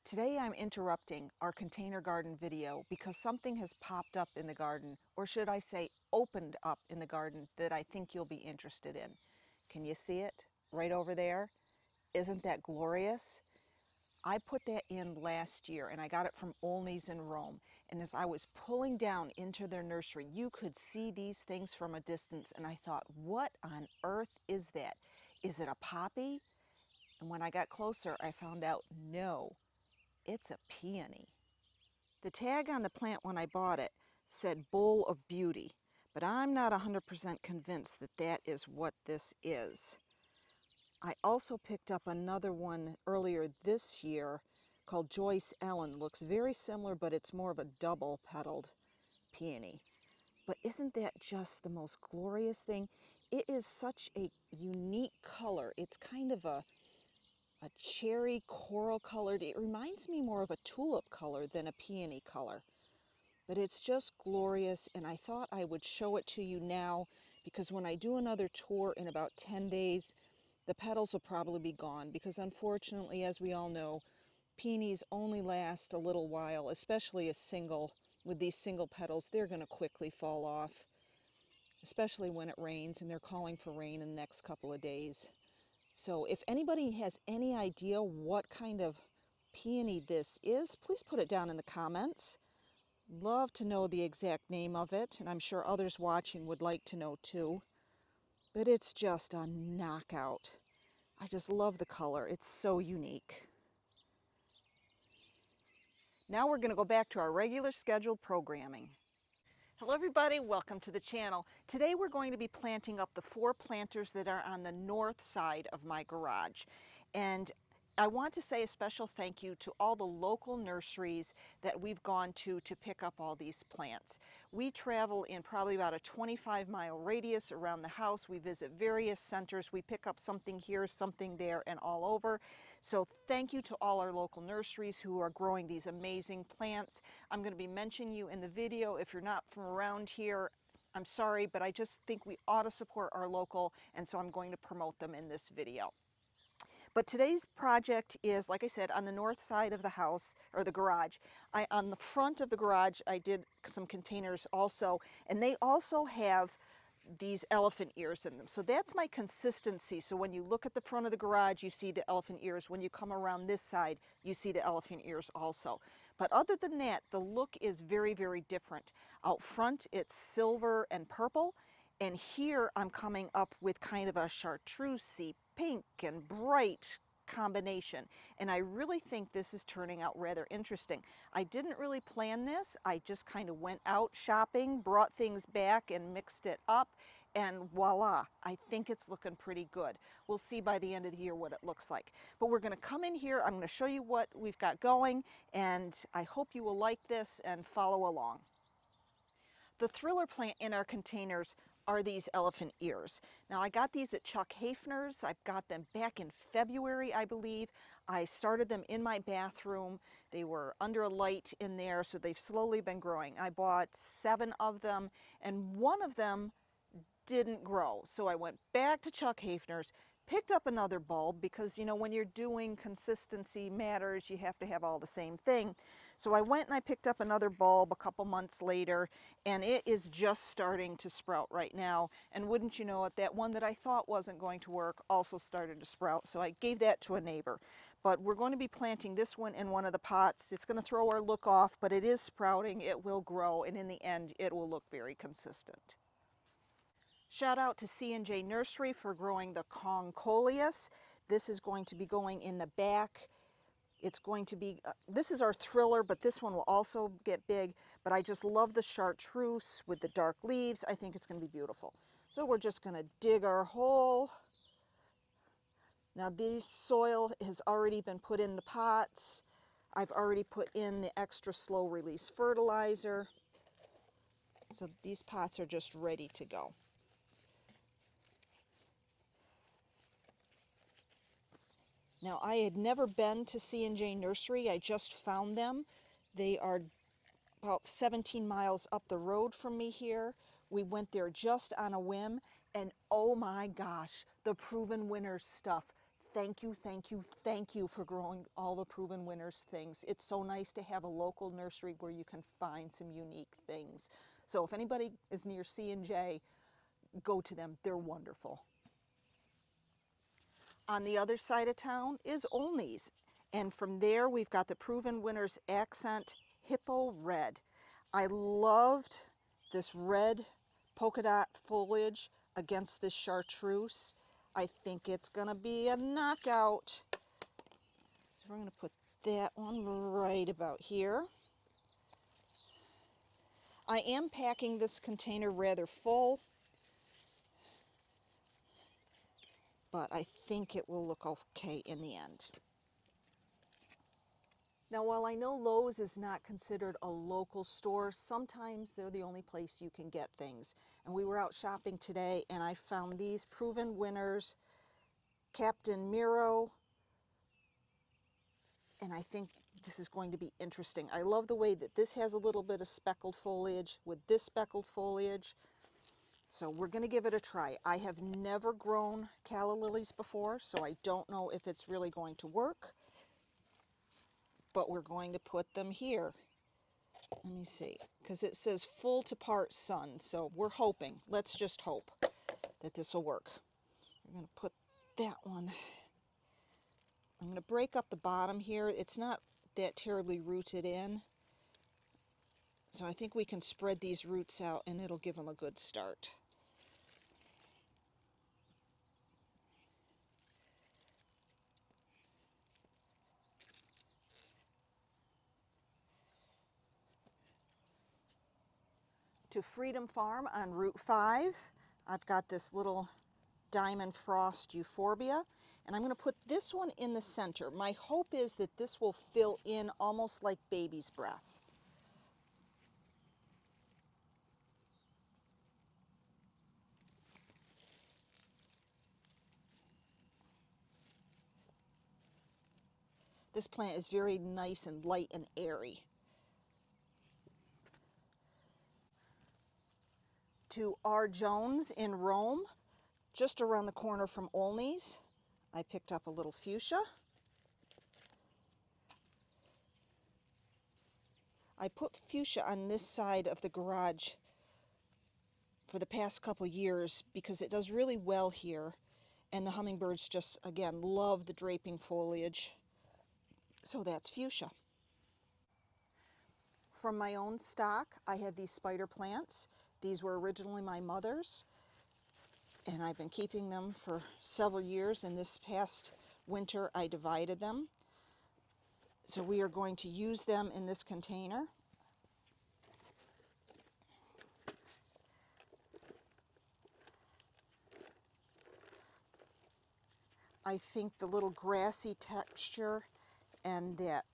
Today I'm interrupting our container garden video because something has popped up in the garden, or should I say opened up in the garden, that I think you'll be interested in. Can you see it right over there? Isn't that glorious? I put that in last year and I got it from Olney's in Rome. And as I was pulling down into their nursery, you could see these things from a distance and I thought, what on earth is that? Is it a poppy? And when I got closer, I found out, no, it's a peony. The tag on the plant when I bought it said bowl of beauty, but I'm not 100% convinced that that is what this is. I also picked up another one earlier this year called Joyce Ellen. Looks very similar, but it's more of a double petaled peony. But isn't that just the most glorious thing? It is such a unique color. It's kind of a cherry coral colored. It reminds me more of a tulip color than a peony color. But it's just glorious, and I thought I would show it to you now because when I do another tour in about 10 days, the petals will probably be gone because unfortunately, as we all know, peonies only last a little while, especially with these single petals. They're going to quickly fall off, especially when it rains, and they're calling for rain in the next couple of days. So if anybody has any idea what kind of peony this is, please put it down in the comments. Love to know the exact name of it, and I'm sure others watching would like to know too. But it's just a knockout. I just love the color. It's so unique. Now we're going to go back to our regular scheduled programming. Hello everybody, welcome to the channel. Today we're going to be planting up the 4 planters that are on the north side of my garage. And I want to say a special thank you to all the local nurseries that we've gone to pick up all these plants. We travel in probably about a 25-mile radius around the house. We visit various centers. We pick up something here, something there, and all over. So thank you to all our local nurseries who are growing these amazing plants. I'm going to be mentioning you in the video. If you're not from around here, I'm sorry, but I just think we ought to support our local, and so I'm going to promote them in this video. But today's project is, like I said, on the north side of the house, or the garage. On the front of the garage, I did some containers also, and they also have these elephant ears in them. So that's my consistency. So when you look at the front of the garage, you see the elephant ears. When you come around this side, you see the elephant ears also. But other than that, the look is very, very different. Out front, it's silver and purple. And here I'm coming up with kind of a chartreusey pink and bright combination. And I really think this is turning out rather interesting. I didn't really plan this. I just kind of went out shopping, brought things back and mixed it up, and voila, I think it's looking pretty good. We'll see by the end of the year what it looks like. But we're going to come in here. I'm going to show you what we've got going, and I hope you will like this and follow along. The thriller plant in our containers are these elephant ears. Now I got these at Chuck Hafner's. I got them back in February, I believe. I started them in my bathroom. They were under a light in there, so they've slowly been growing. I bought 7 of them, and one of them didn't grow. So I went back to Chuck Hafner's, picked up another bulb because, you know, when you're doing consistency matters, you have to have all the same thing. So I went and I picked up another bulb a couple months later, and it is just starting to sprout right now. And wouldn't you know it, that one that I thought wasn't going to work also started to sprout. So I gave that to a neighbor. But we're going to be planting this one in one of the pots. It's going to throw our look off, but it is sprouting. It will grow, and in the end, it will look very consistent. Shout out to C&J Nursery for growing the Congolius. This is going to be going in the back. It's going to be, this is our thriller, but this one will also get big. But I just love the chartreuse with the dark leaves. I think it's going to be beautiful. So we're just going to dig our hole. Now this soil has already been put in the pots. I've already put in the extra slow release fertilizer. So these pots are just ready to go. Now, I had never been to C&J Nursery. I just found them. They are about 17 miles up the road from me here. We went there just on a whim, and oh my gosh, the proven winners stuff. thank you, thank you, thank you for growing all the Proven Winners things. It's so nice to have a local nursery where you can find some unique things. So if anybody is near C&J, go to them. They're wonderful. On the other side of town is Olney's. And from there, we've got the Proven Winners Accent Hippo Red. I loved this red polka dot foliage against this chartreuse. I think it's gonna be a knockout. So we're gonna put that one right about here. I am packing this container rather full, but I think it will look okay in the end. Now, while I know Lowe's is not considered a local store, sometimes they're the only place you can get things. And we were out shopping today and I found these Proven Winners Captain Miro, and I think this is going to be interesting. I love the way that this has a little bit of speckled foliage with this speckled foliage. So we're going to give it a try. I have never grown calla lilies before, so I don't know if it's really going to work, but we're going to put them here. Let me see, because it says full to part sun, so we're hoping, let's just hope that this will work. We're going to put that one. I'm going to break up the bottom here. It's not that terribly rooted in, so I think we can spread these roots out and it'll give them a good start. To Freedom Farm on Route 5, I've got this little Diamond Frost Euphoria, and I'm going to put this one in the center. My hope is that this will fill in almost like baby's breath. This plant is very nice and light and airy. To R. Jones in Rome, just around the corner from Olney's, I picked up a little fuchsia. I put fuchsia on this side of the garage for the past couple years because it does really well here, and the hummingbirds just, again, love the draping foliage. So that's fuchsia. From my own stock, I have these spider plants. These were originally my mother's, and I've been keeping them for several years, and this past winter I divided them. So we are going to use them in this container. I think the little grassy texture and that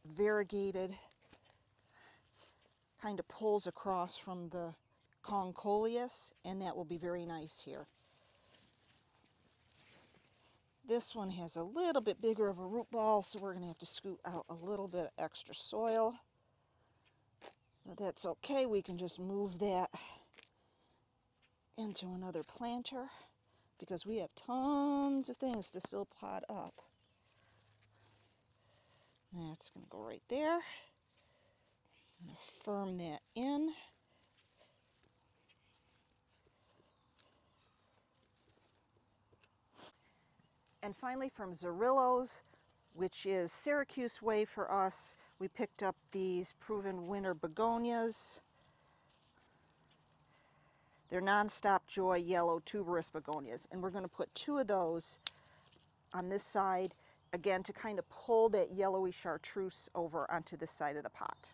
variegated kind of pulls across from the Congolius, and that will be very nice here. This one has a little bit bigger of a root ball, so we're going to have to scoot out a little bit of extra soil. But that's okay, we can just move that into another planter because we have tons of things to still pot up. That's going to go right there. I'm going to firm that in. And finally, from Zerillo's, which is Syracuse way for us, we picked up these Proven Winner begonias. They're Nonstop Joy yellow tuberous begonias, and we're going to put 2 of those on this side, again, to kind of pull that yellowy chartreuse over onto this side of the pot.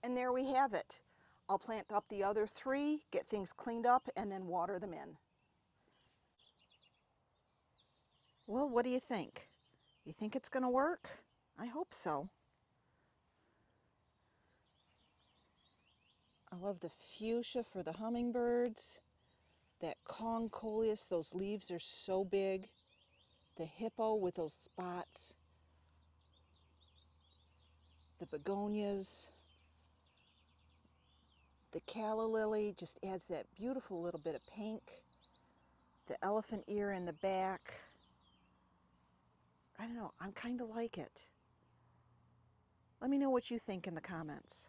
And there we have it. I'll plant up the other 3, get things cleaned up, and then water them in. Well, what do you think? You think it's going to work? I hope so. I love the fuchsia for the hummingbirds. That Congolius, those leaves are so big. The hippo with those spots. The begonias. The calla lily just adds that beautiful little bit of pink. The elephant ear in the back. I don't know, I kind of like it. Let me know what you think in the comments.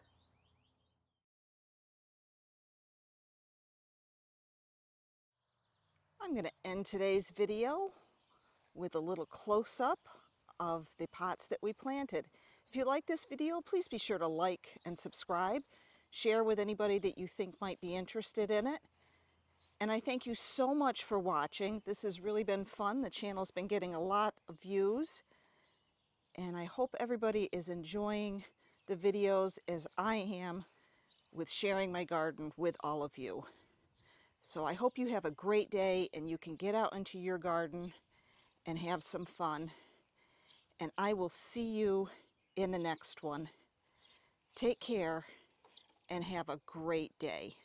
I'm going to end today's video with a little close-up of the pots that we planted. If you like this video, please be sure to like and subscribe. Share with anybody that you think might be interested in it. And I thank you so much for watching. This has really been fun. The channel's been getting a lot of views. And I hope everybody is enjoying the videos as I am with sharing my garden with all of you. So I hope you have a great day and you can get out into your garden and have some fun. And I will see you in the next one. Take care and have a great day.